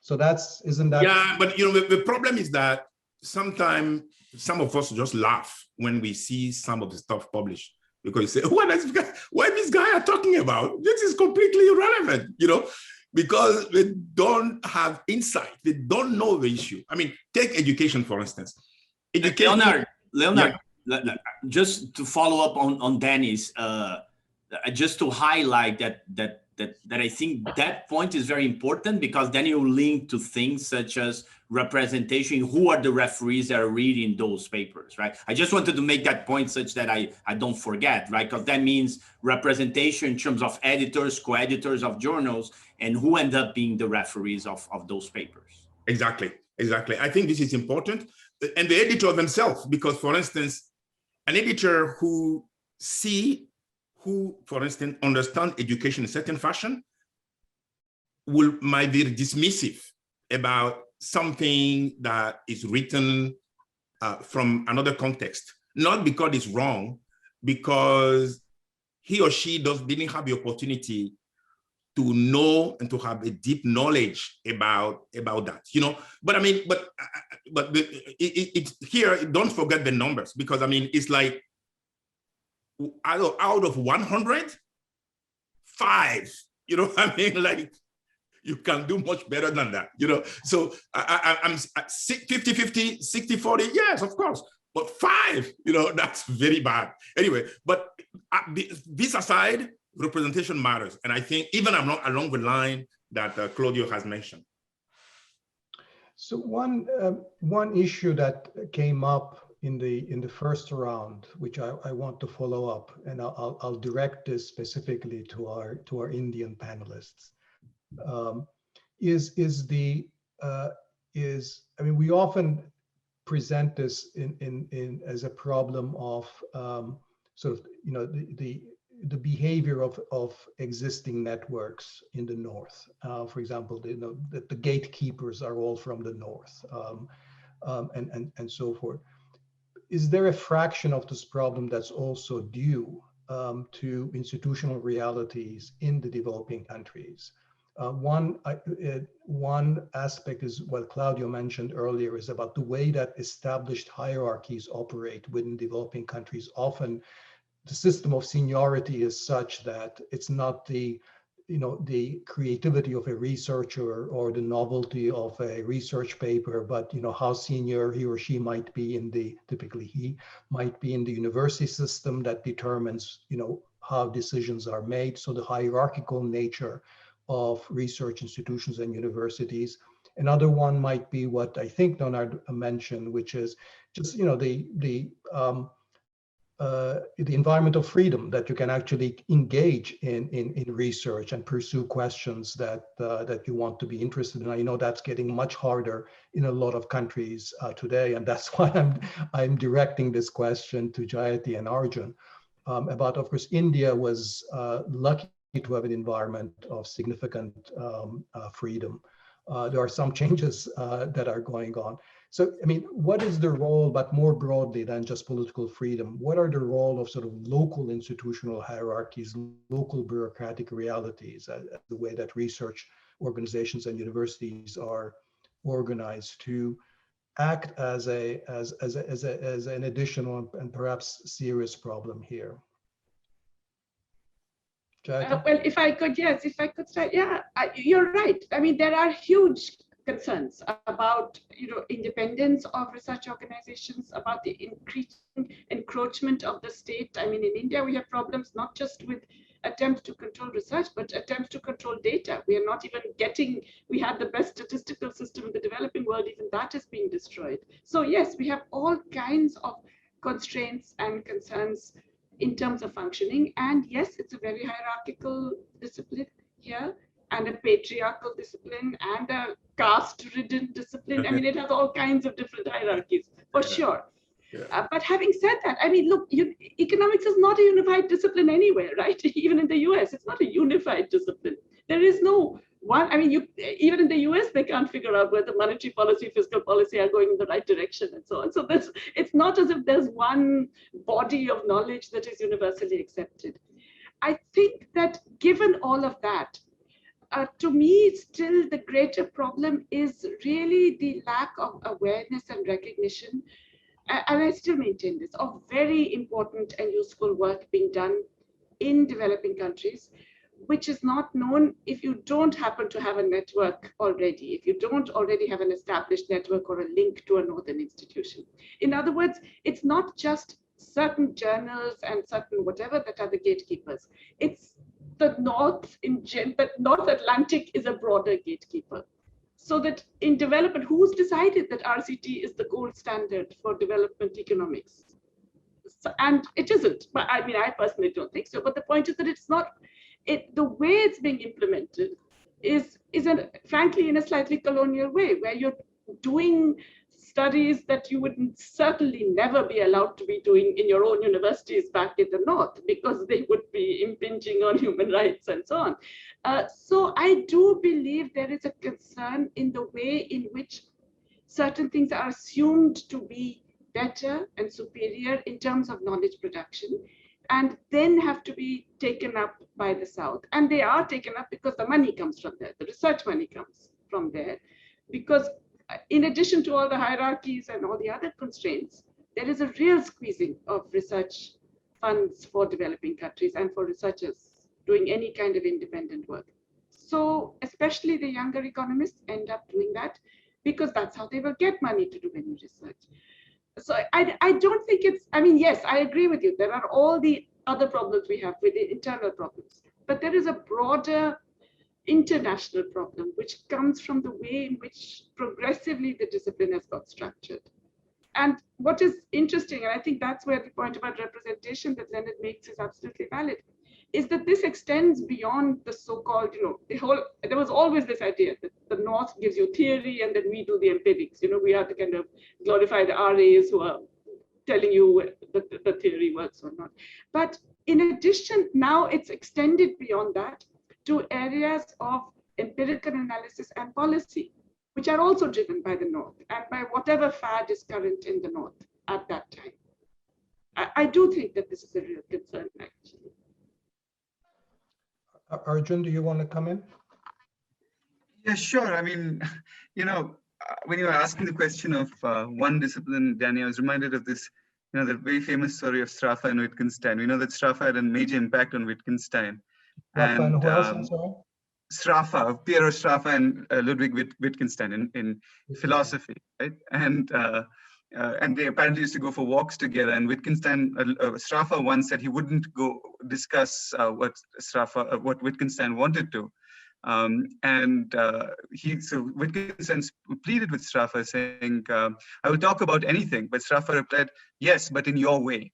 So isn't that? Yeah, but the problem is that sometimes some of us just laugh when we see some of the stuff published, because you say, what is this guy are talking about? This is completely irrelevant, because they don't have insight. They don't know the issue. I mean, take education, for instance. Education, Leonard, just to follow up on Dani's, just to highlight that I think that point is very important, because then you link to things such as representation. Who are the referees that are reading those papers, right? I just wanted to make that point such that I don't forget, right? Because that means representation in terms of editors, co-editors of journals, and who end up being the referees of those papers. Exactly. I think this is important. And the editor themselves, because for instance, an editor who, for instance, understand education in a certain fashion might be dismissive about something that is written from another context, not because it's wrong, because he or she didn't have the opportunity to know and to have a deep knowledge about that, you know. But I mean, here, don't forget the numbers, because I mean, it's like out of 100, 5, you know what I mean? Like, you can do much better than that, you know? So I'm 50-50, 60-40, yes, of course. But 5, you know, that's very bad. Anyway, but this aside, representation matters. And I think even along the line that Claudio has mentioned. So one issue that came up in the first round, which I want to follow up, and I'll direct this specifically to our Indian panelists, I mean, we often present this in as a problem of sort of, you know, the behavior of existing networks in the north. For example, the gatekeepers are all from the north, and so forth. Is there a fraction of this problem that's also due to institutional realities in the developing countries? One aspect is what Claudio mentioned earlier, is about the way that established hierarchies operate within developing countries. Often the system of seniority is such that it's not the creativity of a researcher or the novelty of a research paper, but how senior he or she might be typically he might be in the university system that determines how decisions are made. So the hierarchical nature of research institutions and universities. Another one might be what I think Leonard mentioned, which is just the environment of freedom, that you can actually engage in research and pursue questions that you want to be interested in. I know that's getting much harder in a lot of countries today, and that's why I'm directing this question to Jayati and Arjun about, of course, India was lucky to have an environment of significant freedom. There are some changes that are going on. So, I mean, what is the role, but more broadly than just political freedom, what are the role of sort of local institutional hierarchies, local bureaucratic realities, the way that research organizations and universities are organized to act as an additional and perhaps serious problem here? Well, if I could start, yeah, you're right. I mean, there are huge concerns about independence of research organizations, about the increasing encroachment of the state. I mean, in India, we have problems not just with attempts to control research, but attempts to control data. We are not even we had the best statistical system in the developing world, even that is being destroyed. So yes, we have all kinds of constraints and concerns in terms of functioning. And yes, it's a very hierarchical discipline here, and a patriarchal discipline, and a caste-ridden discipline. I mean, it has all kinds of different hierarchies, for sure. Yeah. But having said that, I mean, look, economics is not a unified discipline anywhere, right? Even in the US, it's not a unified discipline. There is no one. I mean, even in the US, they can't figure out whether monetary policy, fiscal policy are going in the right direction, and so on. So it's not as if there's one body of knowledge that is universally accepted. I think that given all of that, to me, still the greater problem is really the lack of awareness and recognition, and I still maintain this, of very important and useful work being done in developing countries, which is not known if you don't happen to have a network already, if you don't already have an established network or a link to a northern institution. In other words, it's not just certain journals and certain whatever that are the gatekeepers. It's the North but North Atlantic is a broader gatekeeper. So that in development, who's decided that RCT is the gold standard for development economics? So, and it isn't. But I mean, I personally don't think so. But the point is that it's not. The way it's being implemented is frankly in a slightly colonial way, where you're doing studies that you would certainly never be allowed to be doing in your own universities back in the North, because they would be impinging on human rights and so on. So I do believe there is a concern in the way in which certain things are assumed to be better and superior in terms of knowledge production, and then have to be taken up by the South. And they are taken up because the money comes from there, the research money comes from there, because in addition to all the hierarchies and all the other constraints, there is a real squeezing of research funds for developing countries and for researchers doing any kind of independent work. So especially the younger economists end up doing that because that's how they will get money to do any research. So I don't think it's, I mean, yes, I agree with you. There are all the other problems we have with the internal problems, but there is a broader international problem, which comes from the way in which progressively the discipline has got structured. And what is interesting, and I think that's where the point about representation that Leonard makes is absolutely valid, is that this extends beyond the so-called, there was always this idea that the North gives you theory and then we do the empirics. We are the kind of glorified RAs who are telling you that the theory works or not. But in addition, now it's extended beyond that to areas of empirical analysis and policy, which are also driven by the North and by whatever fad is current in the North at that time. I do think that this is a real concern, actually. Arjun, do you want to come in? Yeah, sure. I mean, when you were asking the question of one discipline, Dani, I was reminded of this, the very famous story of Straffa and Wittgenstein. We know that Straffa had a major impact on Wittgenstein. And who else, I'm sorry? Straffa, Piero Straffa and Ludwig Wittgenstein in philosophy, right? And they apparently used to go for walks together. And Wittgenstein, Straffa once said he wouldn't go discuss what Wittgenstein wanted to. So Wittgenstein pleaded with Straffa, saying, "I will talk about anything." But Straffa replied, "Yes, but in your way."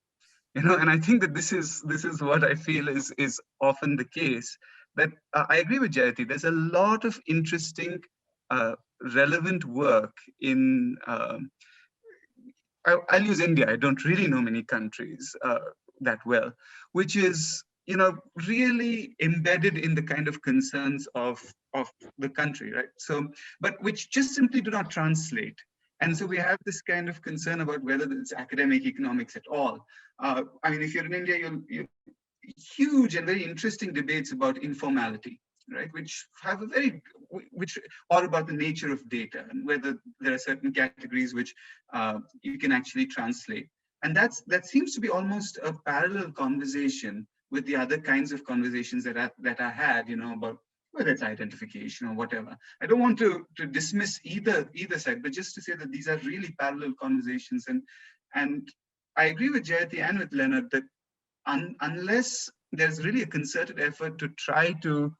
And I think that this is what I feel is often the case. That I agree with Jayati. There's a lot of interesting, relevant work in. I'll use India. I don't really know many countries that well, which is really embedded in the kind of concerns of the country, right? So, but which just simply do not translate. And so we have this kind of concern about whether it's academic economics at all. I mean, if you're in India, you're huge and very interesting debates about informality, right? Which have or about the nature of data and whether there are certain categories which you can actually translate. And that seems to be almost a parallel conversation with the other kinds of conversations that I had, about whether it's identification or whatever. I don't want to dismiss either side, but just to say that these are really parallel conversations. And I agree with Jayati and with Leonard that unless there's really a concerted effort to try to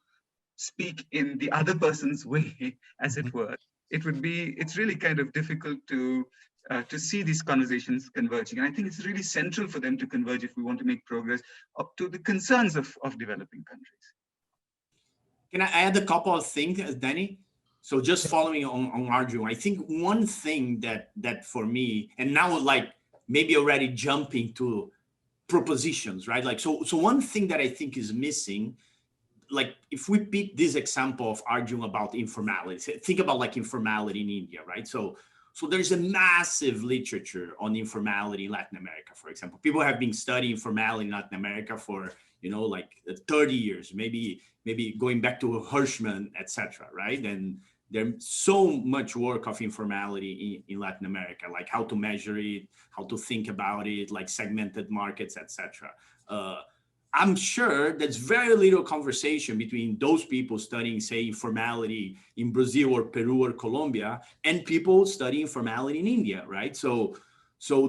speak in the other person's way, as it were, it's really kind of difficult to see these conversations converging. And I think it's really central for them to converge if we want to make progress up to the concerns of developing countries. Can I add a couple of things, Dani? So just following on Arjun, I think one thing that for me, and now maybe already jumping to propositions, right? So one thing that I think is missing, if we pick this example of Arjun about informality, think about informality in India, right? So there's a massive literature on informality in Latin America, for example. People have been studying informality in Latin America for 30 years, maybe going back to Hirschman, etc., right? And there's so much work of informality in Latin America, like how to measure it, how to think about it, like segmented markets, etc. I'm sure there's very little conversation between those people studying, say, informality in Brazil or Peru or Colombia and people studying informality in India, right? So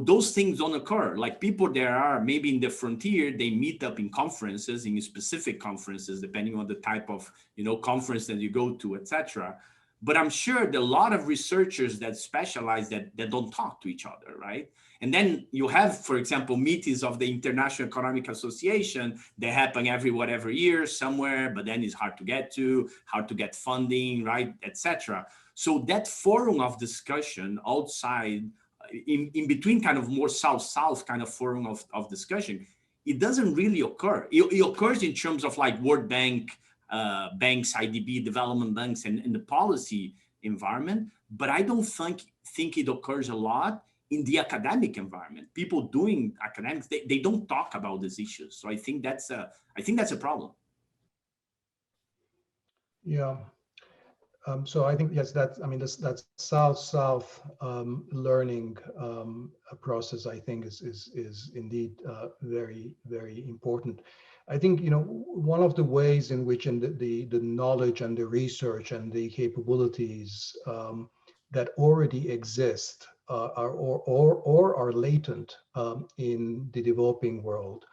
those things don't occur. Like people there are maybe in the frontier, they meet up in conferences, in specific conferences, depending on the type of, you know, conference that you go to, etc. But I'm sure there are a lot of researchers that specialize that don't talk to each other, right? And then you have, for example, meetings of the International Economic Association. They happen every year somewhere, but then it's hard to get to, hard to get funding, right, etc. So that forum of discussion outside, in between kind of more South-South kind of forum of discussion, it doesn't really occur. It occurs in terms of like World Bank, banks, IDB, development banks, and the policy environment, but I don't think it occurs a lot in the academic environment. People doing academics, they don't talk about these issues. So I think that's a problem. Yeah. So I think, yes, that's South-South learning process, I think is indeed very, very important. I think, you know, one of the ways in which the knowledge and the research and the capabilities that already exist or are latent in the developing world,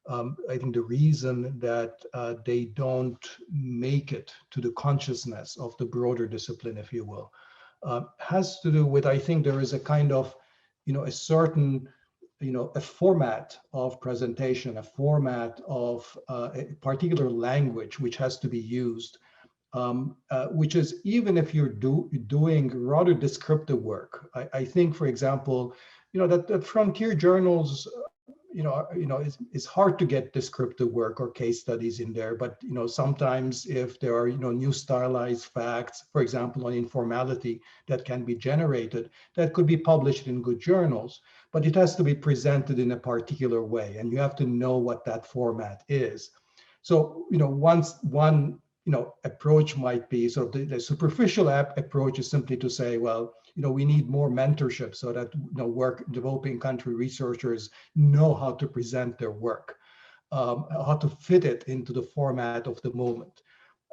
I think the reason that they don't make it to the consciousness of the broader discipline, if you will, has to do with, I think there is a kind of, you know, a certain, you know, a format of presentation, a format of a particular language which has to be used, which is, even if you're doing rather descriptive work, I think, for example, you know, that frontier journals, you know, it's hard to get descriptive work or case studies in there, but, you know, sometimes if there are, you know, new stylized facts, for example, on informality that can be generated, that could be published in good journals, but it has to be presented in a particular way, and you have to know what that format is. So, you know, one you know, approach might be sort of the superficial approach is simply to say, well, you know, we need more mentorship so that, you know, developing country researchers know how to present their work, how to fit it into the format of the moment.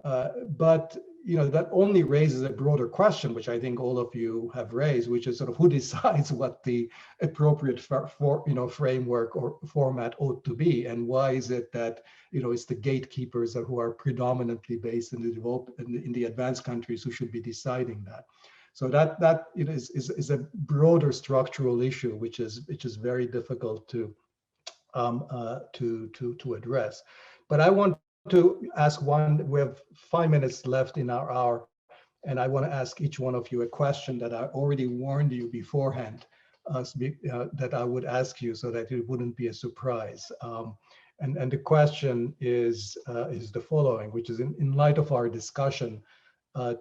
But, you know, that only raises a broader question, which I think all of you have raised, which is sort of who decides what the appropriate framework or format ought to be, and why is it that, you know, it's the gatekeepers who are predominantly based in the advanced countries who should be deciding that. So that it is a broader structural issue, which is very difficult to address. But I want to ask we have 5 minutes left in our hour, and I want to ask each one of you a question that I already warned you beforehand that I would ask you, so that it wouldn't be a surprise. And the question is the following, which is in light of our discussion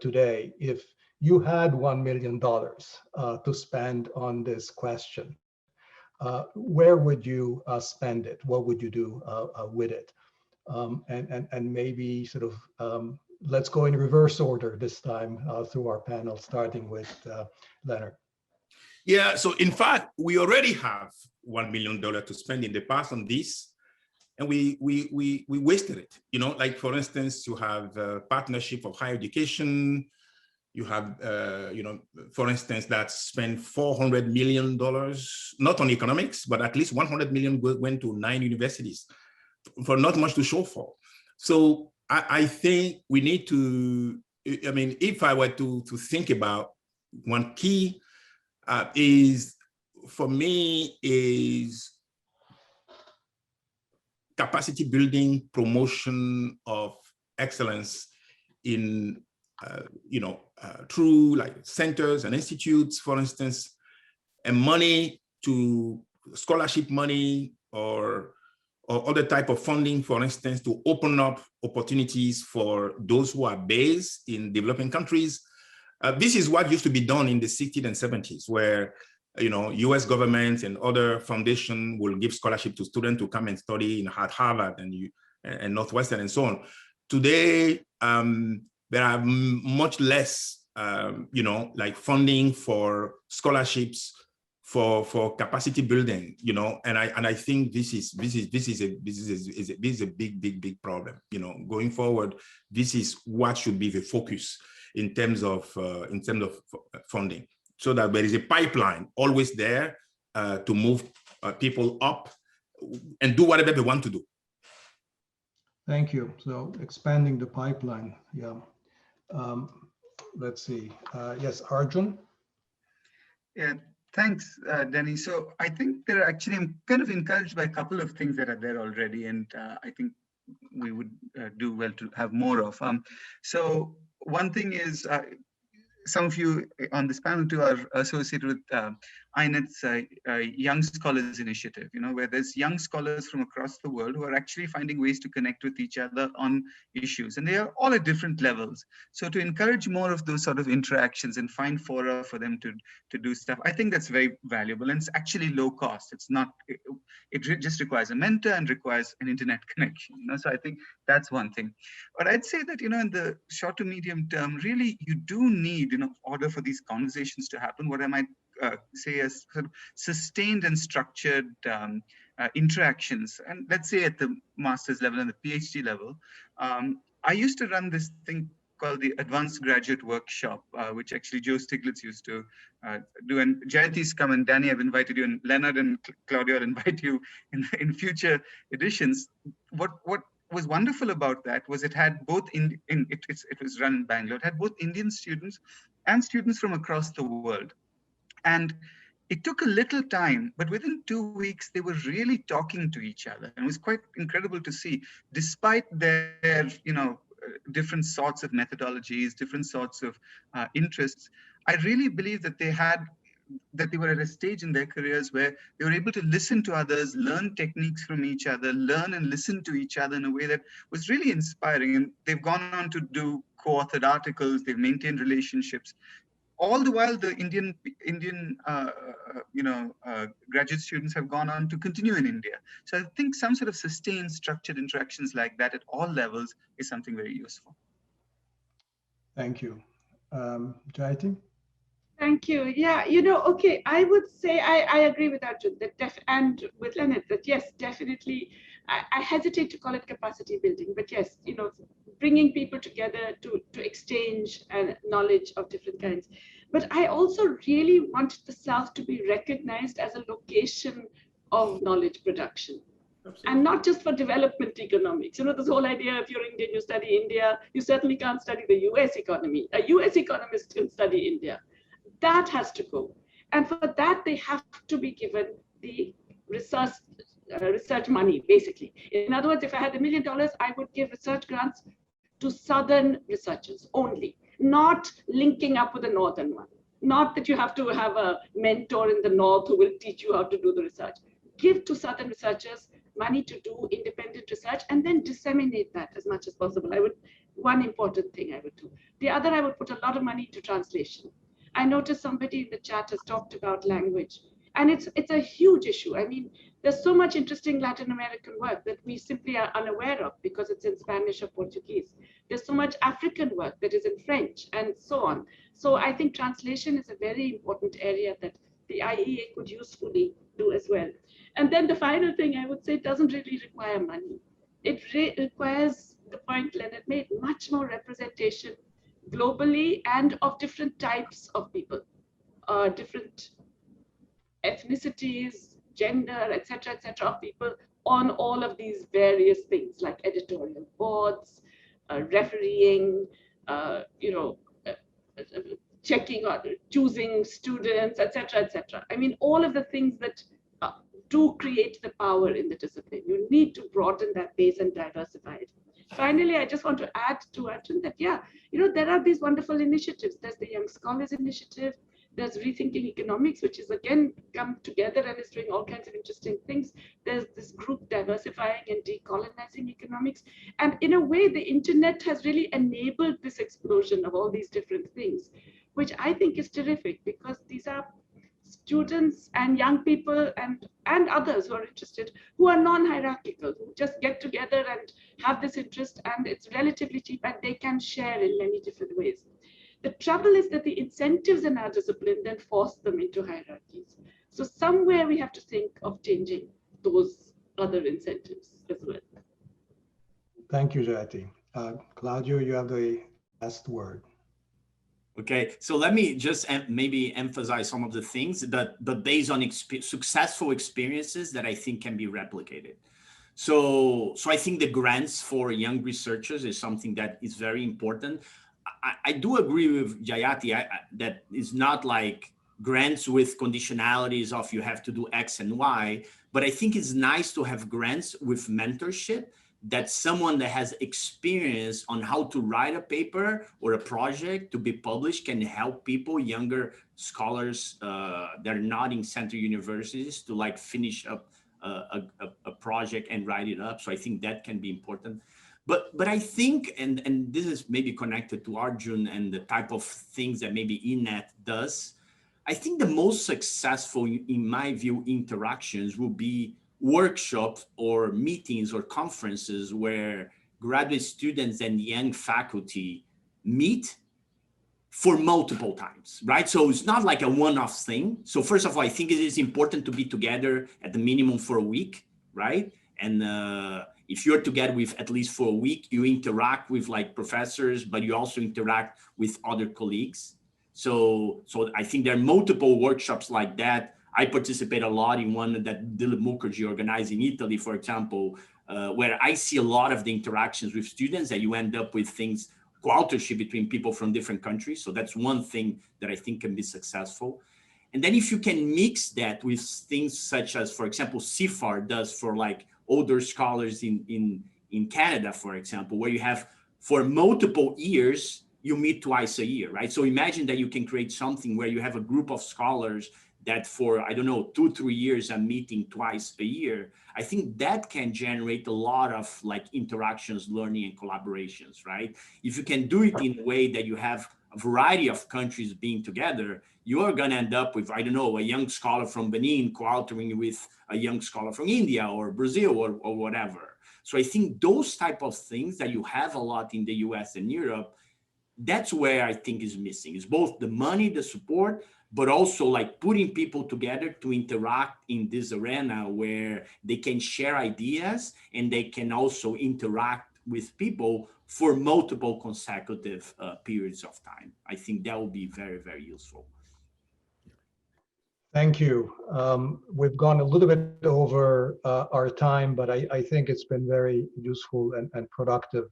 today, if you had $1 million to spend on this question, where would you spend it? What would you do with it? And maybe sort of let's go in reverse order this time through our panel, starting with Leonard. Yeah, so in fact, we already have $1 million to spend in the past on this, and we wasted it. You know, like for instance, you have a partnership of higher education. You have, you know, for instance, that spent $400 million, not on economics, but at least 100 million went to 9 universities for not much to show for. So I think we need to, I mean, if I were to think about one key is, for me, is capacity building, promotion of excellence in, you know, through like centers and institutes, for instance, and money to scholarship money or other type of funding, for instance, to open up opportunities for those who are based in developing countries. This is what used to be done in the 60s and 70s, where, you know, US governments and other foundations will give scholarship to students to come and study at Harvard and Northwestern and so on. Today, there are much less, you know, like funding for scholarships for capacity building, you know, and I think this is a big problem, you know, going forward. This is what should be the focus in terms of funding, so that there is a pipeline always there to move people up and do whatever they want to do. Thank you. So expanding the pipeline, yeah. Let's see. Yes, Arjun. Yeah, thanks, Dani. So I think I'm kind of encouraged by a couple of things that are there already, and I think we would do well to have more of. So one thing is, some of you on this panel too are associated with INET's Young Scholars Initiative, you know, where there's young scholars from across the world who are actually finding ways to connect with each other on issues, and they are all at different levels. So to encourage more of those sort of interactions and find fora for them to do stuff, I think that's very valuable, and it's actually low cost. It's not, it just requires a mentor and requires an internet connection, you know? So I think that's one thing. But I'd say that, you know, in the short to medium term, really, you do need, in order for these conversations to happen, what I might say as sort of sustained and structured interactions. And let's say at the master's level and the PhD level, I used to run this thing called the Advanced Graduate Workshop, which actually Joe Stiglitz used to do. And Jayati's come, and Dani, I've invited you, and Leonard and Claudio, I'll invite you in future editions. What was wonderful about that was it had both it was run in Bangalore. It had both Indian students and students from across the world. And it took a little time, but within 2 weeks, they were really talking to each other. And it was quite incredible to see, despite their, you know, different sorts of methodologies, different sorts of interests, I really believe that they were at a stage in their careers where they were able to listen to others, learn techniques from each other, learn and listen to each other in a way that was really inspiring. And they've gone on to do co-authored articles, they've maintained relationships. All the while, the Indian graduate students have gone on to continue in India. So I think some sort of sustained, structured interactions like that at all levels is something very useful. Thank you. Jayati? Thank you. Yeah, you know, okay, I would say I agree with Arjun and with Leonard that yes, definitely, I hesitate to call it capacity building, but yes, you know, bringing people together to exchange knowledge of different kinds. But I also really want the South to be recognized as a location of knowledge production. Absolutely. And not just for development economics. You know, this whole idea, if you're Indian, you study India, you certainly can't study the US economy. A US economist can study India. That has to go. And for that, they have to be given the research money, basically. In other words, if I had $1 million, I would give research grants to Southern researchers only, not linking up with the Northern one. Not that you have to have a mentor in the North who will teach you how to do the research. Give to Southern researchers money to do independent research and then disseminate that as much as possible. One important thing I would do. The other, I would put a lot of money into translation. I noticed somebody in the chat has talked about language, and it's a huge issue. I mean, there's so much interesting Latin American work that we simply are unaware of because it's in Spanish or Portuguese. There's so much African work that is in French and so on. So I think translation is a very important area that the IEA could usefully do as well. And then the final thing I would say doesn't really require money. It requires, the point Leonard made, much more representation globally and of different types of people, different ethnicities, gender, etc., of people on all of these various things like editorial boards, refereeing, checking or choosing students, etc., I mean, all of the things that do create the power in the discipline. You need to broaden that base and diversify it. Finally, I just want to add to Arjun that, yeah, you know, there are these wonderful initiatives. There's the Young Scholars Initiative. There's Rethinking Economics, which is again come together and is doing all kinds of interesting things. There's this group Diversifying and Decolonizing Economics. And in a way, the internet has really enabled this explosion of all these different things, which I think is terrific because these are students and young people and others who are interested, who are non-hierarchical, who just get together and have this interest, and it's relatively cheap and they can share in many different ways. The trouble is that the incentives in our discipline then force them into hierarchies. So somewhere we have to think of changing those other incentives as well. Thank you, Jayati. Claudio, you have the last word. Okay, so let me just maybe emphasize some of the things that based on successful experiences that I think can be replicated. So I think the grants for young researchers is something that is very important. I do agree with Jayati that it's not like grants with conditionalities of you have to do X and Y, but I think it's nice to have grants with mentorship, that someone that has experience on how to write a paper or a project to be published can help people, younger scholars that are not in center universities, to like finish up a project and write it up. So I think that can be important. But I think, and this is maybe connected to Arjun and the type of things that maybe INET does, I think the most successful, in my view, interactions will be workshops or meetings or conferences where graduate students and young faculty meet for multiple times, right? So it's not like a one-off thing. So first of all, I think it is important to be together at the minimum for a week, right? And if you're together with at least for a week, you interact with like professors, but you also interact with other colleagues. So I think there are multiple workshops like that. I participate a lot in one that Dilip Mukherjee organized in Italy, for example, where I see a lot of the interactions with students, that you end up with things, co-authorship between people from different countries. So that's one thing that I think can be successful. And then if you can mix that with things such as, for example, CIFAR does for like older scholars in Canada, for example, where you have for multiple years, you meet twice a year, right? So imagine that you can create something where you have a group of scholars that for, I don't know, 2-3 years are meeting twice a year. I think that can generate a lot of like interactions, learning, and collaborations, right? If you can do it in a way that you have a variety of countries being together, you are gonna end up with, I don't know, a young scholar from Benin co-authoring with a young scholar from India or Brazil or whatever. So I think those type of things that you have a lot in the US and Europe, that's where I think is missing. It's both the money, the support, but also like putting people together to interact in this arena where they can share ideas and they can also interact with people for multiple consecutive periods of time. I think that will be very, very useful. Thank you. We've gone a little bit over our time, but I think it's been very useful and productive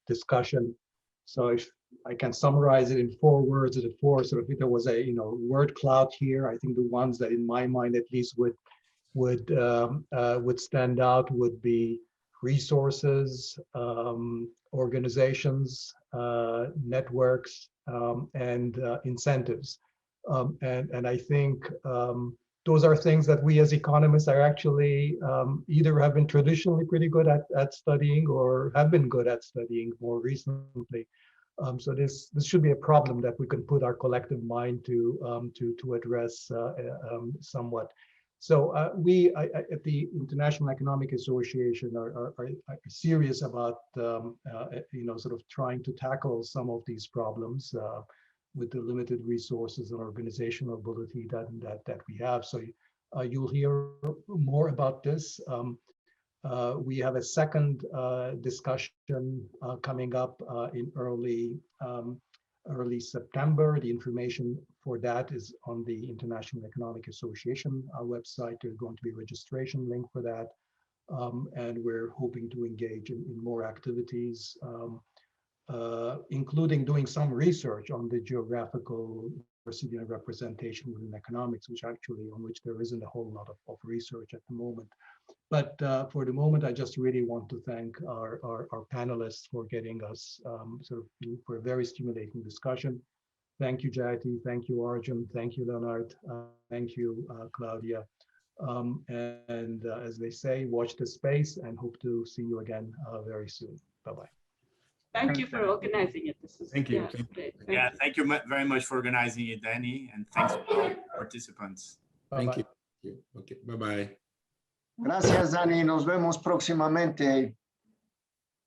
discussion. So if I can summarize it in 4 words, if there was a word cloud here, I think the ones that in my mind at least would stand out would be resources, organizations, networks, and incentives. And I think those are things that we as economists are actually either have been traditionally pretty good at studying or have been good at studying more recently. So this should be a problem that we can put our collective mind to address somewhat. So we at the International Economic Association are serious about sort of trying to tackle some of these problems with the limited resources and organizational ability that we have. So you'll hear more about this. We have a second discussion coming up in early September. The information for that is on the International Economic Association website. There's going to be a registration link for that. And we're hoping to engage in more activities, including doing some research on the geographical diversity and representation within economics, on which there isn't a whole lot of research at the moment. But for the moment, I just really want to thank our panelists for getting us for a very stimulating discussion. Thank you, Jayati. Thank you, Arjun. Thank you, Leonard. Thank you, Claudia. And as they say, watch the space and hope to see you again very soon. Bye-bye. Thank you for organizing it. This is Thank you. Great. Yeah, thank you very much for organizing it, Dani, and thanks to all participants. Bye-bye. Thank you. Okay, bye-bye. Gracias, Dani. Nos vemos próximamente.